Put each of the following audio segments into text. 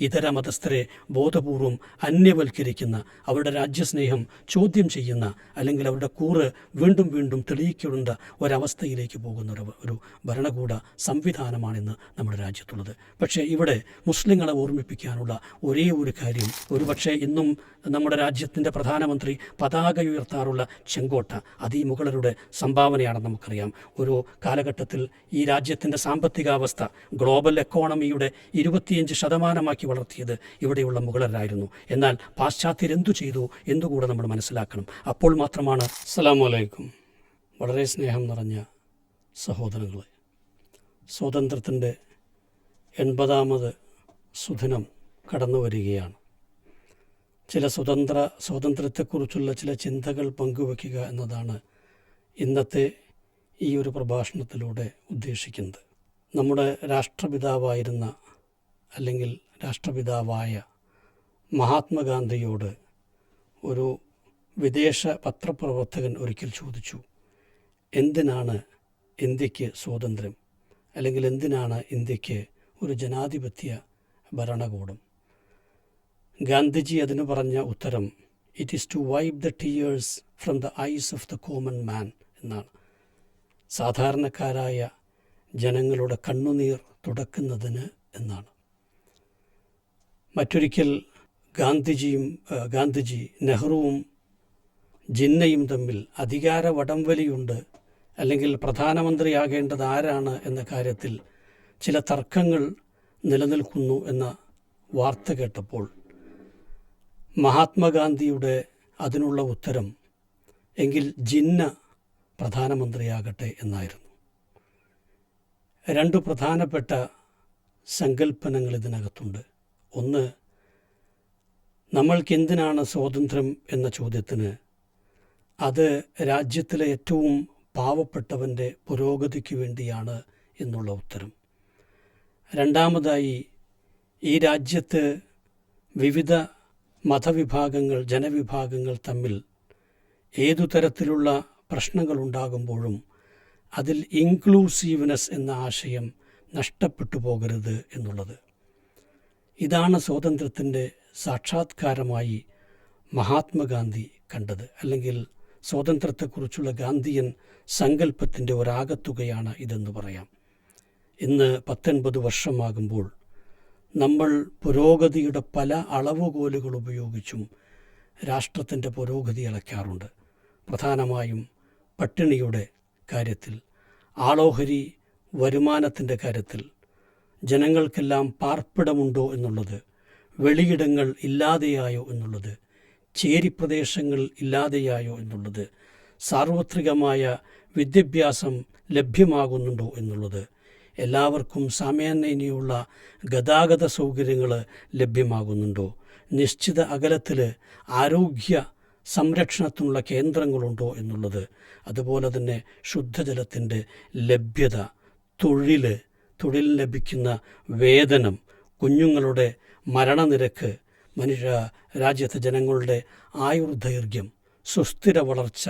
ഇതര മതസ്ഥരെ ബോധപൂർവം അന്യവൽക്കരിക്കുന്ന, അവരുടെ രാജ്യസ്നേഹം ചോദ്യം ചെയ്യുന്ന, അല്ലെങ്കിൽ അവരുടെ കൂറ് വീണ്ടും വീണ്ടും തെളിയിക്കേണ്ട ഒരവസ്ഥയിലേക്ക് പോകുന്ന ഒരു ഭരണകൂട സംവിധാനമാണിന്ന് നമ്മുടെ രാജ്യത്തുള്ളത്. പക്ഷേ ഇവിടെ മുസ്ലിങ്ങളെ ഓർമ്മിപ്പിക്കാനുള്ള ഒരേ ഒരു കാര്യം, ഒരുപക്ഷെ ഇന്നും നമ്മുടെ രാജ്യത്തിൻ്റെ പ്രധാനമന്ത്രി പതാക ഉയർത്താറുള്ള ചെങ്കോട്ട, അത് ഈ മുഗളരുടെ സംഭാവനയാണെന്ന് നമുക്കറിയാം. ഒരു കാലഘട്ടത്തിൽ ഈ രാജ്യത്തിൻ്റെ സാമ്പത്തികാവസ്ഥ ഗ്ലോബൽ എക്കോണമിയുടെ 25% വളർത്തിയത് ഇവിടെയുള്ള മുഗളരായിരുന്നു. എന്നാൽ പാശ്ചാത്യരെന്തു ചെയ്തു എന്നുകൂടെ നമ്മൾ മനസ്സിലാക്കണം. അപ്പോൾ മാത്രമാണ്. അസ്സലാമു അലൈക്കും. വളരെ സ്നേഹം നിറഞ്ഞ സഹോദരങ്ങളെ, സ്വാതന്ത്ര്യത്തിൻ്റെ 80ാമത് സുദിനം കടന്നു വരികയാണ്. ചില സ്വാതന്ത്ര്യത്തെക്കുറിച്ചുള്ള ചില ചിന്തകൾ പങ്കുവയ്ക്കുക എന്നതാണ് ഇന്നത്തെ ഈ ഒരു പ്രഭാഷണത്തിലൂടെ ഉദ്ദേശിക്കുന്നത്. നമ്മുടെ രാഷ്ട്രപിതാവായിരുന്ന, അല്ലെങ്കിൽ രാഷ്ട്രപിതാവായ മഹാത്മാഗാന്ധിയോട് ഒരു വിദേശ പത്രപ്രവർത്തകൻ ഒരിക്കൽ ചോദിച്ചു, എന്തിനാണ് ഇന്ത്യക്ക് സ്വാതന്ത്ര്യം, അല്ലെങ്കിൽ എന്തിനാണ് ഇന്ത്യക്ക് ഒരു ജനാധിപത്യ ഭരണകൂടം? ഗാന്ധിജി അതിന് പറഞ്ഞ ഉത്തരം, it is to wipe the tears from the eyes of the common man എന്നാണ്. സാധാരണക്കാരായ ജനങ്ങളുടെ കണ്ണുനീർ തുടക്കുന്നതിന് എന്നാണ്. മറ്റൊരിക്കൽ ഗാന്ധിജി നെഹ്റുവും ജിന്നയും തമ്മിൽ അധികാര വടംവലിയുണ്ട്, അല്ലെങ്കിൽ പ്രധാനമന്ത്രിയാകേണ്ടത് ആരാണ് എന്ന കാര്യത്തിൽ ചില തർക്കങ്ങൾ നിലനിൽക്കുന്നു എന്ന വാർത്ത കേട്ടപ്പോൾ മഹാത്മാഗാന്ധിയുടെ അതിനുള്ള ഉത്തരം, എങ്കിൽ ജിന്ന പ്രധാനമന്ത്രിയാകട്ടെ എന്നായിരുന്നു. രണ്ട് പ്രധാനപ്പെട്ട സങ്കല്പനങ്ങൾ ഇതിനകത്തുണ്ട്. ഒന്ന്, നമ്മൾക്കെന്തിനാണ് സ്വാതന്ത്ര്യം എന്ന ചോദ്യത്തിന് അത് രാജ്യത്തിലെ ഏറ്റവും പാവപ്പെട്ടവൻ്റെ പുരോഗതിക്ക് വേണ്ടിയാണ് എന്നുള്ള ഉത്തരം. രണ്ടാമതായി, ഈ രാജ്യത്ത് വിവിധ മതവിഭാഗങ്ങൾ, ജനവിഭാഗങ്ങൾ തമ്മിൽ ഏതു തരത്തിലുള്ള പ്രശ്നങ്ങളുണ്ടാകുമ്പോഴും അതിൽ ഇൻക്ലൂസീവ്നെസ് എന്ന ആശയം നഷ്ടപ്പെട്ടു പോകരുത് എന്നുള്ളത്. ഇതാണ് സ്വാതന്ത്ര്യത്തിൻ്റെ സാക്ഷാത്കാരമായി മഹാത്മാഗാന്ധി കണ്ടത്, അല്ലെങ്കിൽ സ്വാതന്ത്ര്യത്തെക്കുറിച്ചുള്ള ഗാന്ധിയൻ സങ്കല്പത്തിൻ്റെ ഒരാകത്തുകയാണ് ഇതെന്ന് പറയാം. ഇന്ന് 19 വർഷമാകുമ്പോൾ നമ്മൾ പുരോഗതിയുടെ പല അളവുകോലുകൾ ഉപയോഗിച്ചും രാഷ്ട്രത്തിൻ്റെ പുരോഗതി അളക്കാറുണ്ട്. പ്രധാനമായും പട്ടിണിയുടെ കാര്യത്തിൽ, ആളോഹരി വരുമാനത്തിൻ്റെ കാര്യത്തിൽ, ജനങ്ങൾക്കെല്ലാം പാർപ്പിടമുണ്ടോ എന്നുള്ളത്, വെളിയിടങ്ങൾ ഇല്ലാതെയായോ എന്നുള്ളത്, ചേരിപ്രദേശങ്ങൾ ഇല്ലാതെയായോ എന്നുള്ളത്, സാർവത്രികമായ വിദ്യാഭ്യാസം ലഭ്യമാകുന്നുണ്ടോ എന്നുള്ളത്, എല്ലാവർക്കും സാമാന്യനുള്ള ഗതാഗത സൗകര്യങ്ങൾ ലഭ്യമാകുന്നുണ്ടോ, നിശ്ചിത അകലത്തിൽ ആരോഗ്യ സംരക്ഷണത്തിനുള്ള കേന്ദ്രങ്ങളുണ്ടോ എന്നുള്ളത്, അതുപോലെ തന്നെ ശുദ്ധജലത്തിൻ്റെ ലഭ്യത, തൊഴിൽ ലഭിക്കുന്ന വേതനം, കുഞ്ഞുങ്ങളുടെ മരണനിരക്ക്, രാജ്യത്തെ ജനങ്ങളുടെ ആയുർദൈർഘ്യം, സുസ്ഥിര വളർച്ച,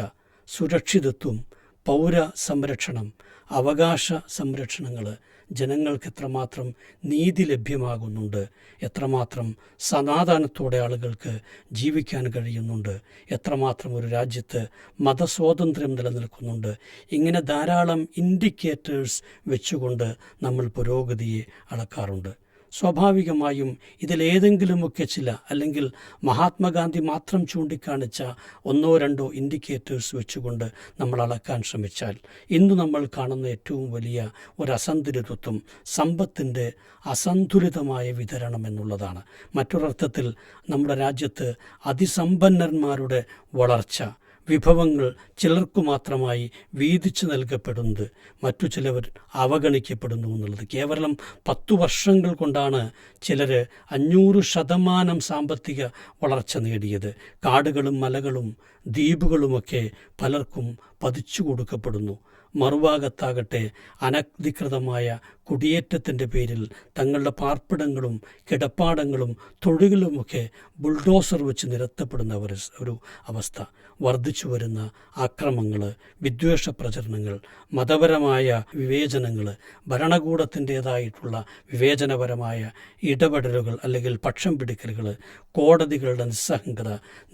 സുരക്ഷിതത്വം, പൗര സംരക്ഷണം, അവകാശ സംരക്ഷണങ്ങൾ, ജനങ്ങൾക്ക് എത്രമാത്രം നീതി ലഭ്യമാകുന്നുണ്ട്, എത്രമാത്രം സമാധാനത്തോടെ ആളുകൾക്ക് ജീവിക്കാൻ കഴിയുന്നുണ്ട്, എത്രമാത്രം ഒരു രാജ്യത്ത് മതസ്വാതന്ത്ര്യം നിലനിൽക്കുന്നുണ്ട്. ഇങ്ങനെ ധാരാളം ഇൻഡിക്കേറ്റേഴ്സ് വെച്ചുകൊണ്ട് നമ്മൾ പുരോഗതിയെ അളക്കാറുണ്ട്. സ്വാഭാവികമായും ഇതിലേതെങ്കിലുമൊക്കെ ചില, അല്ലെങ്കിൽ മഹാത്മാഗാന്ധി മാത്രം ചൂണ്ടിക്കാണിച്ച 1-2 ഇൻഡിക്കേറ്റേഴ്സ് വെച്ചുകൊണ്ട് നമ്മൾ അളക്കാൻ ശ്രമിച്ചാൽ ഇന്ന് നമ്മൾ കാണുന്ന ഏറ്റവും വലിയ ഒരു അസന്തുലിതത്വം സമ്പത്തിൻ്റെ അസന്തുലിതമായ വിതരണം എന്നുള്ളതാണ്. മറ്റൊരർത്ഥത്തിൽ നമ്മുടെ രാജ്യത്ത് അതിസമ്പന്നന്മാരുടെ വളർച്ച, വിഭവങ്ങൾ ചിലർക്കു മാത്രമായി വീതിച്ചു നൽകപ്പെടുന്നത്, മറ്റു ചിലവർ അവഗണിക്കപ്പെടുന്നു എന്നുള്ളത്. കേവലം 10 വർഷങ്ങൾ കൊണ്ടാണ് ചിലർ 500% സാമ്പത്തിക വളർച്ച നേടിയത്. കാടുകളും മലകളും ദ്വീപുകളുമൊക്കെ പലർക്കും പതിച്ചു കൊടുക്കപ്പെടുന്നു. മറുഭാഗത്താകട്ടെ അനധികൃതമായ കുടിയേറ്റത്തിൻ്റെ പേരിൽ തങ്ങളുടെ പാർപ്പിടങ്ങളും കിടപ്പാടങ്ങളും തൊഴിലുമൊക്കെ ബുൾഡോസർ വെച്ച് നിരത്തപ്പെടുന്ന ഒരു അവസ്ഥ, വർദ്ധിച്ചു വരുന്ന ആക്രമങ്ങൾ, വിദ്വേഷ പ്രചരണങ്ങൾ, മതപരമായ വിവേചനങ്ങൾ, ഭരണകൂടത്തിൻ്റേതായിട്ടുള്ള വിവേചനപരമായ ഇടപെടലുകൾ അല്ലെങ്കിൽ പക്ഷം പിടിക്കലുകൾ, കോടതികളുടെ നിസ്സംഗത,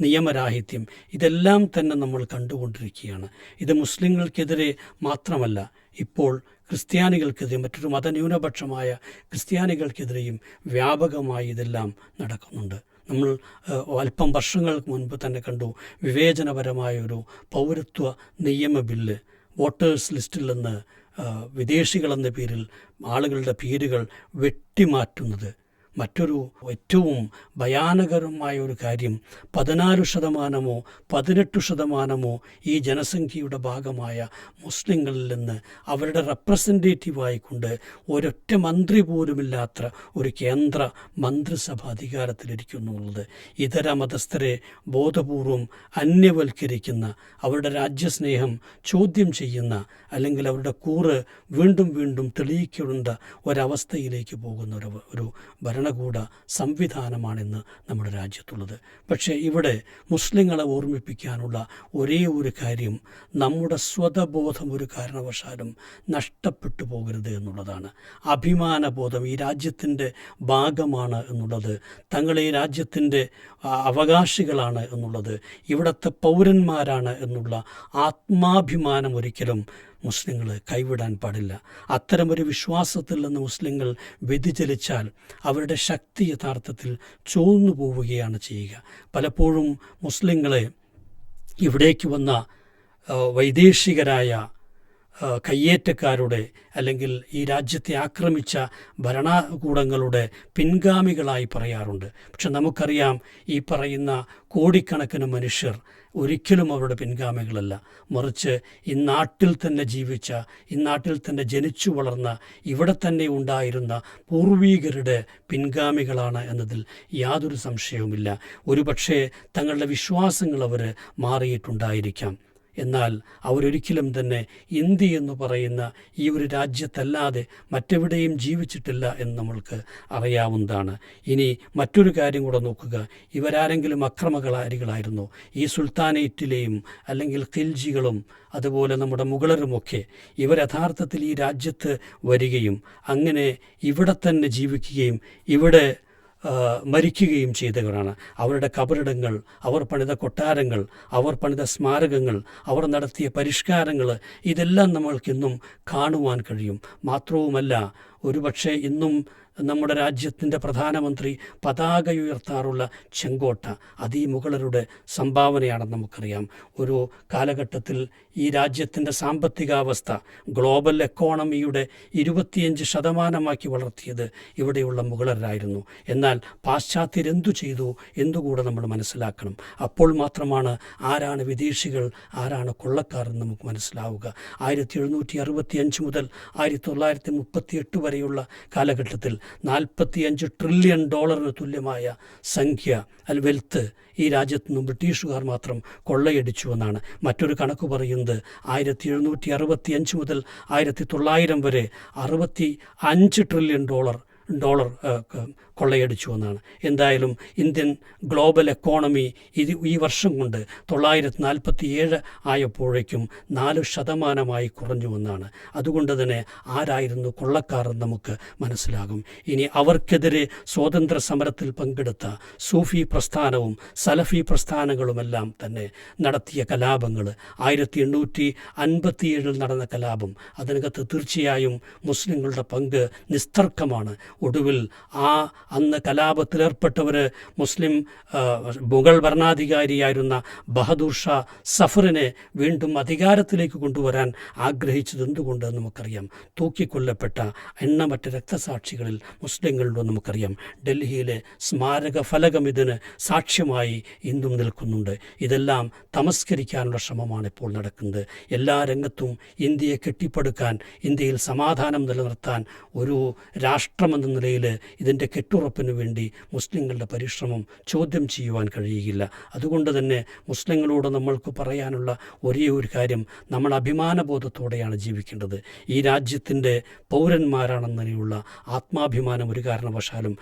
നിയമരാഹിത്യം, ഇതെല്ലാം തന്നെ നമ്മൾ കണ്ടുകൊണ്ടിരിക്കുകയാണ്. ഇത് മുസ്ലിങ്ങൾക്കെതിരെ മാത്രമല്ല, ഇപ്പോൾ ക്രിസ്ത്യാനികൾക്കെതിരെ, മറ്റൊരു മതന്യൂനപക്ഷമായ ക്രിസ്ത്യാനികൾക്കെതിരെയും വ്യാപകമായി ഇതെല്ലാം നടക്കുന്നുണ്ട്. നമ്മൾ അല്പം വർഷങ്ങൾക്ക് മുൻപ് തന്നെ കണ്ടു, വിവേചനപരമായൊരു പൗരത്വ നിയമ ബില്ല്, വോട്ടേഴ്സ് ലിസ്റ്റിൽ നിന്ന് വിദേശികളെന്ന പേരിൽ ആളുകളുടെ പേരുകൾ വെട്ടിമാറ്റുന്നത്. മറ്റൊരു ഏറ്റവും ഭയാനകരമായ ഒരു കാര്യം, 14% 18% ഈ ജനസംഖ്യയുടെ ഭാഗമായ മുസ്ലിങ്ങളിൽ നിന്ന് അവരുടെ റെപ്രസെൻറ്റേറ്റീവായിക്കൊണ്ട് ഒരൊറ്റ മന്ത്രി പോലുമില്ലാത്ത ഒരു കേന്ദ്ര മന്ത്രിസഭ അധികാരത്തിലിരിക്കുന്നുള്ളത് ഇതര മതസ്ഥരെ ബോധപൂർവം അന്യവൽക്കരിക്കുന്ന, അവരുടെ രാജ്യസ്നേഹം ചോദ്യം ചെയ്യുന്ന, അല്ലെങ്കിൽ അവരുടെ കൂറ് വീണ്ടും വീണ്ടും തെളിയിക്കേണ്ട ഒരവസ്ഥയിലേക്ക് പോകുന്ന ഒരു ഭരണകൂട സംവിധാനമാണിന്ന് നമ്മുടെ രാജ്യത്തുള്ളത്. പക്ഷേ ഇവിടെ മുസ്ലിങ്ങളെ ഓർമ്മിപ്പിക്കാനുള്ള ഒരേ ഒരു കാര്യം, നമ്മുടെ സ്വതബോധം ഒരു കാരണവശാലും നഷ്ടപ്പെട്ടു പോകരുത് എന്നുള്ളതാണ്. അഭിമാനബോധം, ഈ രാജ്യത്തിൻ്റെ ഭാഗമാണ് എന്നുള്ളത്, തങ്ങൾ ഈ രാജ്യത്തിൻ്റെ അവകാശികളാണ് എന്നുള്ളത്, ഇവിടുത്തെ പൗരന്മാരാണ് എന്നുള്ള ആത്മാഭിമാനം ഒരിക്കലും മുസ്ലിങ്ങൾ കൈവിടാൻ പാടില്ല. അത്തരമൊരു വിശ്വാസത്തിൽ നിന്ന് മുസ്ലിങ്ങൾ വ്യതിചലിച്ചാൽ അവരുടെ ശക്തി യഥാർത്ഥത്തിൽ ചോർന്നു പോവുകയാണ് ചെയ്യുക. പലപ്പോഴും മുസ്ലിങ്ങളെ ഇവിടേക്ക് വന്ന വൈദേശികരായ കയ്യേറ്റക്കാരുടെ അല്ലെങ്കിൽ ഈ രാജ്യത്തെ ആക്രമിച്ച ഭരണകൂടങ്ങളുടെ പിൻഗാമികളായി പറയാറുണ്ട്. പക്ഷെ നമുക്കറിയാം, ഈ പറയുന്ന കോടിക്കണക്കിന് മനുഷ്യർ ഒരിക്കലും അവരുടെ പിൻഗാമികളല്ല, മറിച്ച് ഈ നാട്ടിൽ തന്നെ ജീവിച്ച, ഈ നാട്ടിൽ തന്നെ ജനിച്ചു വളർന്ന, ഇവിടെ തന്നെ ഉണ്ടായിരുന്ന പൂർവീകരുടെ പിൻഗാമികളാണ് എന്നതിൽ യാതൊരു സംശയവുമില്ല. ഒരുപക്ഷെ തങ്ങളുടെ വിശ്വാസങ്ങൾ അവർ മാറിയിട്ടുണ്ടായിരിക്കാം, എന്നാൽ അവരൊരിക്കലും തന്നെ ഇന്ത്യ എന്ന് പറയുന്ന ഈ ഒരു രാജ്യത്തല്ലാതെ മറ്റെവിടെയും ജീവിച്ചിട്ടില്ല എന്ന് നമ്മൾക്ക് അറിയാവുന്നതാണ്. ഇനി മറ്റൊരു കാര്യം കൂടെ നോക്കുക, ഇവരാരെങ്കിലും അക്രമകാരികളായിരുന്നു? ഈ സുൽത്താനേറ്റിലെയും അല്ലെങ്കിൽ ഖിൽജികളും അതുപോലെ നമ്മുടെ മുഗളരുമൊക്കെ ഇവർ യഥാർത്ഥത്തിൽ ഈ രാജ്യത്ത് വരികയും അങ്ങനെ ഇവിടെ തന്നെ ജീവിക്കുകയും ഇവിടെ മരിക്കുകയും ചെയ്തവരാണ്. അവരുടെ കബറിടങ്ങൾ, അവർ പണിത കൊട്ടാരങ്ങൾ, അവർ പണിത സ്മാരകങ്ങൾ, അവർ നടത്തിയ പരിഷ്കാരങ്ങൾ, ഇതെല്ലാം നമ്മൾക്കിന്നും കാണുവാൻ കഴിയും. മാത്രവുമല്ല, ഒരുപക്ഷെ ഇന്നും നമ്മുടെ രാജ്യത്തിൻ്റെ പ്രധാനമന്ത്രി പതാക ഉയർത്താറുള്ള ചെങ്കോട്ട, അത് ഈ മുഗളരുടെ സംഭാവനയാണെന്ന് നമുക്കറിയാം. ഒരു കാലഘട്ടത്തിൽ ഈ രാജ്യത്തിൻ്റെ സാമ്പത്തികാവസ്ഥ ഗ്ലോബൽ എക്കോണമിയുടെ 25% വളർത്തിയത് ഇവിടെയുള്ള മുഗളരായിരുന്നു. എന്നാൽ പാശ്ചാത്യരെന്തു ചെയ്തു എന്നുകൂടെ നമ്മൾ മനസ്സിലാക്കണം. അപ്പോൾ മാത്രമാണ് ആരാണ് വിദേശികൾ, ആരാണ് കൊള്ളക്കാർ എന്ന് നമുക്ക് മനസ്സിലാവുക. 1765 മുതൽ 1938 വരെയുള്ള കാലഘട്ടത്തിൽ $45 ട്രില്യൺ തുല്യമായ സംഖ്യ വെൽത്ത് ഈ രാജ്യത്തു നിന്നും ബ്രിട്ടീഷുകാർ മാത്രം കൊള്ളയടിച്ചു എന്നാണ്. മറ്റൊരു കണക്ക് പറയുന്നത് 1765 മുതൽ 1900 വരെ $65 ട്രില്യൺ കൊള്ളയടിച്ചു എന്നാണ്. എന്തായാലും ഇന്ത്യൻ ഗ്ലോബൽ എക്കോണമി ഈ വർഷം കൊണ്ട് 947 ആയപ്പോഴേക്കും 4% കുറഞ്ഞു എന്നാണ്. അതുകൊണ്ട് തന്നെ ആരായിരുന്നു കൊള്ളക്കാർ എന്ന് നമുക്ക് മനസ്സിലാകും. ഇനി അവർക്കെതിരെ സ്വാതന്ത്ര്യ സമരത്തിൽ പങ്കെടുത്ത സൂഫി പ്രസ്ഥാനവും സലഫി പ്രസ്ഥാനങ്ങളുമെല്ലാം തന്നെ നടത്തിയ കലാപങ്ങൾ, 1857 നടന്ന കലാപം, അതിനകത്ത് തീർച്ചയായും മുസ്ലിങ്ങളുടെ പങ്ക് നിസ്തർക്കമാണ്. ഒടുവിൽ അന്ന് കലാപത്തിലേർപ്പെട്ടവർ മുസ്ലിം മുഗൾ ഭരണാധികാരിയായിരുന്ന ബഹദൂർ ഷാ സഫറിനെ വീണ്ടും അധികാരത്തിലേക്ക് കൊണ്ടുവരാൻ ആഗ്രഹിച്ചത് എന്തുകൊണ്ടെന്ന് നമുക്കറിയാം. തൂക്കിക്കൊല്ലപ്പെട്ട എണ്ണമറ്റ രക്തസാക്ഷികളിൽ മുസ്ലിങ്ങളുണ്ടോ നമുക്കറിയാം. ഡൽഹിയിലെ സ്മാരക ഫലകം ഇതിന് സാക്ഷ്യമായി ഇന്നും നിൽക്കുന്നുണ്ട്. ഇതെല്ലാം തമസ്കരിക്കാനുള്ള ശ്രമമാണ് ഇപ്പോൾ നടക്കുന്നത്. എല്ലാ രംഗത്തും ഇന്ത്യയെ കെട്ടിപ്പടുക്കാൻ, ഇന്ത്യയിൽ സമാധാനം നിലനിർത്താൻ ഒരു രാഷ്ട്രമെന്ന എന്ന നിലയിൽ ഇതിൻ്റെ കെട്ടുറപ്പിന് വേണ്ടി മുസ്ലിങ്ങളുടെ പരിശ്രമം ചോദ്യം ചെയ്യുവാൻ കഴിയുകയില്ല. അതുകൊണ്ട് തന്നെ മുസ്ലിങ്ങളോട് നമ്മൾക്ക് പറയാനുള്ള ഒരേ ഒരു കാര്യം, നമ്മൾ അഭിമാനബോധത്തോടെയാണ് ജീവിക്കേണ്ടത്. ഈ രാജ്യത്തിൻ്റെ പൗരന്മാരാണെന്നതിനുള്ള ആത്മാഭിമാനം ഒരു കാരണവശാലും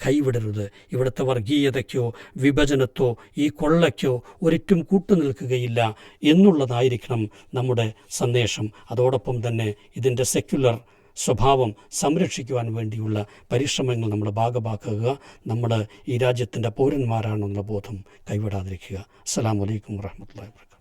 കൈവിടരുത്. ഇവിടുത്തെ വർഗീയതയ്ക്കോ വിഭജനത്തോ ഈ കൊള്ളയ്ക്കോ ഒരിറ്റും കൂട്ടുനിൽക്കുകയില്ല എന്നുള്ളതായിരിക്കണം നമ്മുടെ സന്ദേശം. അതോടൊപ്പം തന്നെ ഇതിൻ്റെ സെക്യുലർ സ്വഭാവം സംരക്ഷിക്കുവാൻ വേണ്ടിയുള്ള പരിശ്രമങ്ങൾ നമ്മൾ ഭാഗമാക്കുക. നമ്മൾ ഈ രാജ്യത്തിൻ്റെ പൗരന്മാരാണെന്നുള്ള ബോധം കൈവിടാതിരിക്കുക. അസ്സലാമു അലൈക്കും വറഹ്മത്തുള്ളാഹി വബറകാതുഹു.